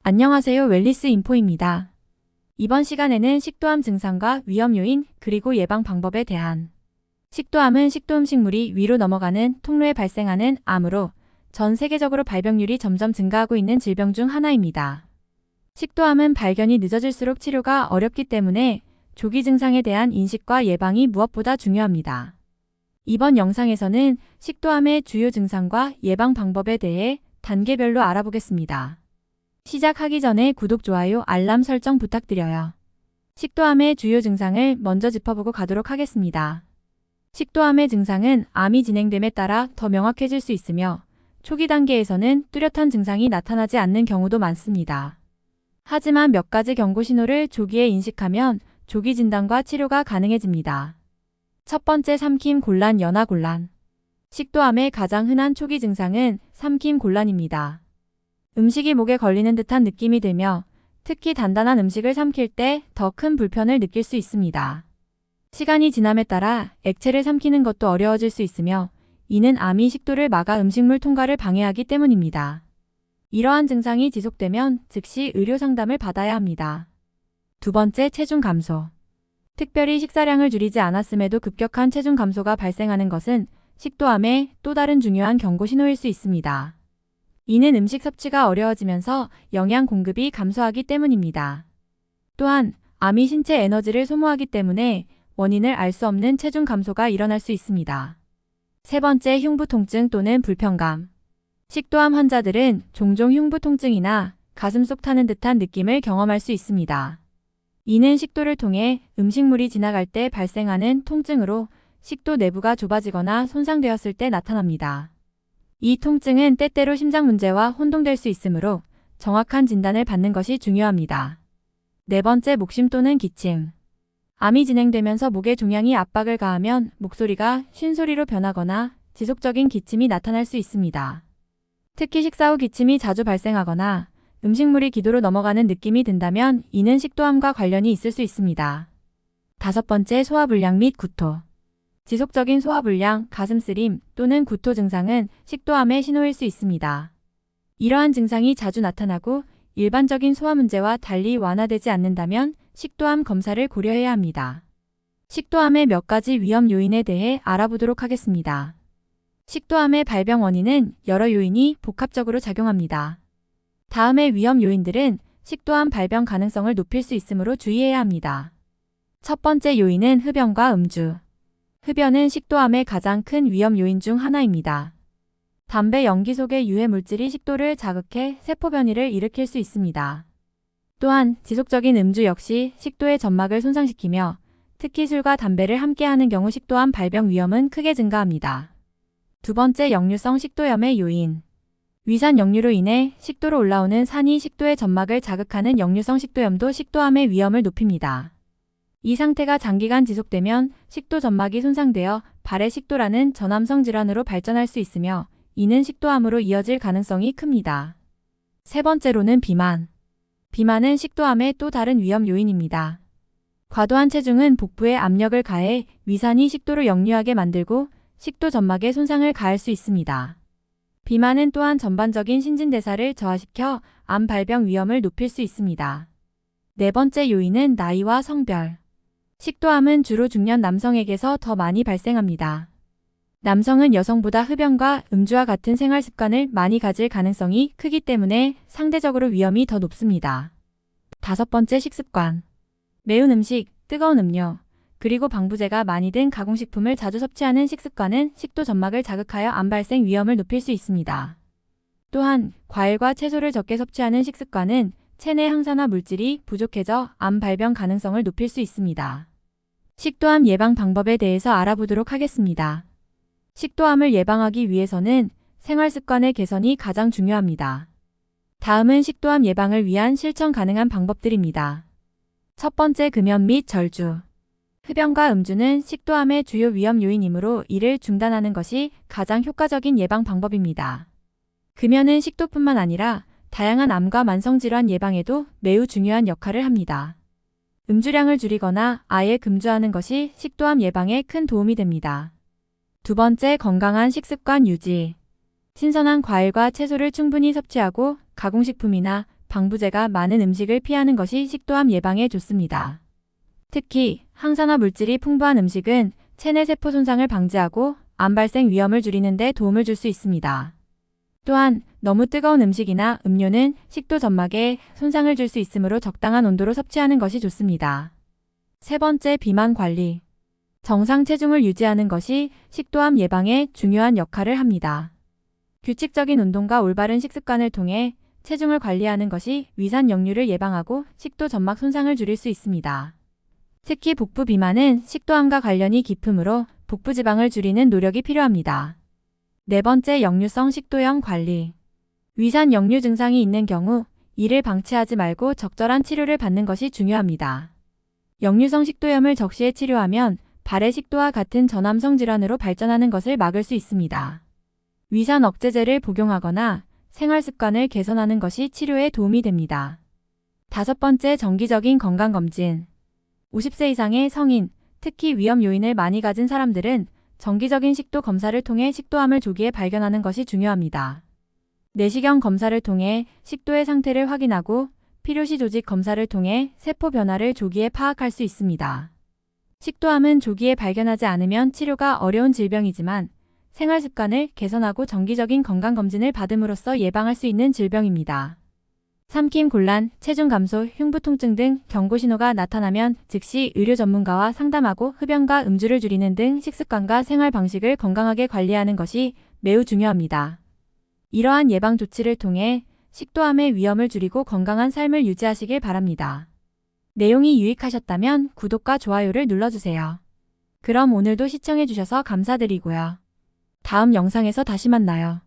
안녕하세요. 웰니스 인포입니다. 이번 시간에는 식도암 증상과 위험 요인 그리고 예방 방법에 대한 식도암은 식도 음식물이 위로 넘어가는 통로에 발생하는 암으로 전 세계적으로 발병률이 점점 증가하고 있는 질병 중 하나입니다. 식도암은 발견이 늦어질수록 치료가 어렵기 때문에 조기 증상에 대한 인식과 예방이 무엇보다 중요합니다. 이번 영상에서는 식도암의 주요 증상과 예방 방법에 대해 단계별로 알아보겠습니다. 시작하기 전에 구독, 좋아요, 알람 설정 부탁드려요. 식도암의 주요 증상을 먼저 짚어보고 가도록 하겠습니다. 식도암의 증상은 암이 진행됨에 따라 더 명확해질 수 있으며 초기 단계에서는 뚜렷한 증상이 나타나지 않는 경우도 많습니다. 하지만 몇 가지 경고 신호를 조기에 인식하면 조기 진단과 치료가 가능해집니다. 첫 번째, 삼킴 곤란, 연하 곤란. 식도암의 가장 흔한 초기 증상은 삼킴 곤란입니다. 음식이 목에 걸리는 듯한 느낌이 들며 특히 단단한 음식을 삼킬 때 더 큰 불편을 느낄 수 있습니다. 시간이 지남에 따라 액체를 삼키는 것도 어려워질 수 있으며 이는 암이 식도를 막아 음식물 통과를 방해하기 때문입니다. 이러한 증상이 지속되면 즉시 의료 상담을 받아야 합니다. 두 번째, 체중 감소. 특별히 식사량을 줄이지 않았음에도 급격한 체중 감소가 발생하는 것은 식도암의 또 다른 중요한 경고 신호일 수 있습니다. 이는 음식 섭취가 어려워지면서 영양 공급이 감소하기 때문입니다. 또한 암이 신체 에너지를 소모하기 때문에 원인을 알 수 없는 체중 감소가 일어날 수 있습니다. 세 번째, 흉부 통증 또는 불편감. 식도암 환자들은 종종 흉부 통증이나 가슴 속 타는 듯한 느낌을 경험할 수 있습니다. 이는 식도를 통해 음식물이 지나갈 때 발생하는 통증으로 식도 내부가 좁아지거나 손상되었을 때 나타납니다. 이 통증은 때때로 심장 문제와 혼동될 수 있으므로 정확한 진단을 받는 것이 중요합니다. 네 번째, 목심 또는 기침. 암이 진행되면서 목에 종양이 압박을 가하면 목소리가 쉰소리로 변하거나 지속적인 기침이 나타날 수 있습니다. 특히 식사 후 기침이 자주 발생하거나 음식물이 기도로 넘어가는 느낌이 든다면 이는 식도암과 관련이 있을 수 있습니다. 다섯 번째, 소화불량 및 구토. 지속적인 소화불량, 가슴 쓰림 또는 구토 증상은 식도암의 신호일 수 있습니다. 이러한 증상이 자주 나타나고 일반적인 소화 문제와 달리 완화되지 않는다면 식도암 검사를 고려해야 합니다. 식도암의 몇 가지 위험 요인에 대해 알아보도록 하겠습니다. 식도암의 발병 원인은 여러 요인이 복합적으로 작용합니다. 다음의 위험 요인들은 식도암 발병 가능성을 높일 수 있으므로 주의해야 합니다. 첫 번째 요인은 흡연과 음주. 흡연은 식도암의 가장 큰 위험 요인 중 하나입니다. 담배 연기 속의 유해 물질이 식도를 자극해 세포 변이를 일으킬 수 있습니다. 또한 지속적인 음주 역시 식도의 점막을 손상시키며 특히 술과 담배를 함께하는 경우 식도암 발병 위험은 크게 증가합니다. 두 번째, 역류성 식도염의 요인. 위산 역류로 인해 식도로 올라오는 산이 식도의 점막을 자극하는 역류성 식도염도 식도암의 위험을 높입니다. 이 상태가 장기간 지속되면 식도 점막이 손상되어 발해 식도라는 전암성 질환으로 발전할 수 있으며 이는 식도암으로 이어질 가능성이 큽니다. 세 번째로는 비만. 비만은 식도암의 또 다른 위험 요인입니다. 과도한 체중은 복부에 압력을 가해 위산이 식도로 역류하게 만들고 식도 점막에 손상을 가할 수 있습니다. 비만은 또한 전반적인 신진대사를 저하시켜 암 발병 위험을 높일 수 있습니다. 네 번째 요인은 나이와 성별. 식도암은 주로 중년 남성에게서 더 많이 발생합니다. 남성은 여성보다 흡연과 음주와 같은 생활 습관을 많이 가질 가능성이 크기 때문에 상대적으로 위험이 더 높습니다. 다섯 번째, 식습관. 매운 음식, 뜨거운 음료, 그리고 방부제가 많이 든 가공식품을 자주 섭취하는 식습관은 식도 점막을 자극하여 암 발생 위험을 높일 수 있습니다. 또한 과일과 채소를 적게 섭취하는 식습관은 체내 항산화 물질이 부족해져 암 발병 가능성을 높일 수 있습니다. 식도암 예방 방법에 대해서 알아보도록 하겠습니다. 식도암을 예방하기 위해서는 생활 습관의 개선이 가장 중요합니다. 다음은 식도암 예방을 위한 실천 가능한 방법들입니다. 첫 번째, 금연 및 절주. 흡연과 음주는 식도암의 주요 위험 요인이므로 이를 중단하는 것이 가장 효과적인 예방 방법입니다. 금연은 식도뿐만 아니라 다양한 암과 만성질환 예방에도 매우 중요한 역할을 합니다. 음주량을 줄이거나 아예 금주하는 것이 식도암 예방에 큰 도움이 됩니다. 두 번째, 건강한 식습관 유지. 신선한 과일과 채소를 충분히 섭취하고 가공식품이나 방부제가 많은 음식을 피하는 것이 식도암 예방에 좋습니다. 특히 항산화 물질이 풍부한 음식은 체내 세포 손상을 방지하고 암 발생 위험을 줄이는 데 도움을 줄 수 있습니다. 또한 너무 뜨거운 음식이나 음료는 식도 점막에 손상을 줄 수 있으므로 적당한 온도로 섭취하는 것이 좋습니다. 세 번째, 비만 관리. 정상 체중을 유지하는 것이 식도암 예방에 중요한 역할을 합니다. 규칙적인 운동과 올바른 식습관을 통해 체중을 관리하는 것이 위산 역류를 예방하고 식도 점막 손상을 줄일 수 있습니다. 특히 복부 비만은 식도암과 관련이 깊으므로 복부 지방을 줄이는 노력이 필요합니다. 네 번째, 역류성 식도염 관리. 위산 역류 증상이 있는 경우 이를 방치하지 말고 적절한 치료를 받는 것이 중요합니다. 역류성 식도염을 적시에 치료하면 발해 식도와 같은 저남성 질환으로 발전하는 것을 막을 수 있습니다. 위산 억제제를 복용하거나 생활 습관을 개선하는 것이 치료에 도움이 됩니다. 다섯 번째, 정기적인 건강검진. 50세 이상의 성인, 특히 위험 요인을 많이 가진 사람들은 정기적인 식도 검사를 통해 식도암을 조기에 발견하는 것이 중요합니다. 내시경 검사를 통해 식도의 상태를 확인하고 필요시 조직 검사를 통해 세포 변화를 조기에 파악할 수 있습니다. 식도암은 조기에 발견하지 않으면 치료가 어려운 질병이지만 생활 습관을 개선하고 정기적인 건강검진을 받음으로써 예방할 수 있는 질병입니다. 삼킴 곤란, 체중 감소, 흉부 통증 등 경고 신호가 나타나면 즉시 의료 전문가와 상담하고 흡연과 음주를 줄이는 등 식습관과 생활 방식을 건강하게 관리하는 것이 매우 중요합니다. 이러한 예방 조치를 통해 식도암의 위험을 줄이고 건강한 삶을 유지하시길 바랍니다. 내용이 유익하셨다면 구독과 좋아요를 눌러주세요. 그럼 오늘도 시청해주셔서 감사드리고요. 다음 영상에서 다시 만나요.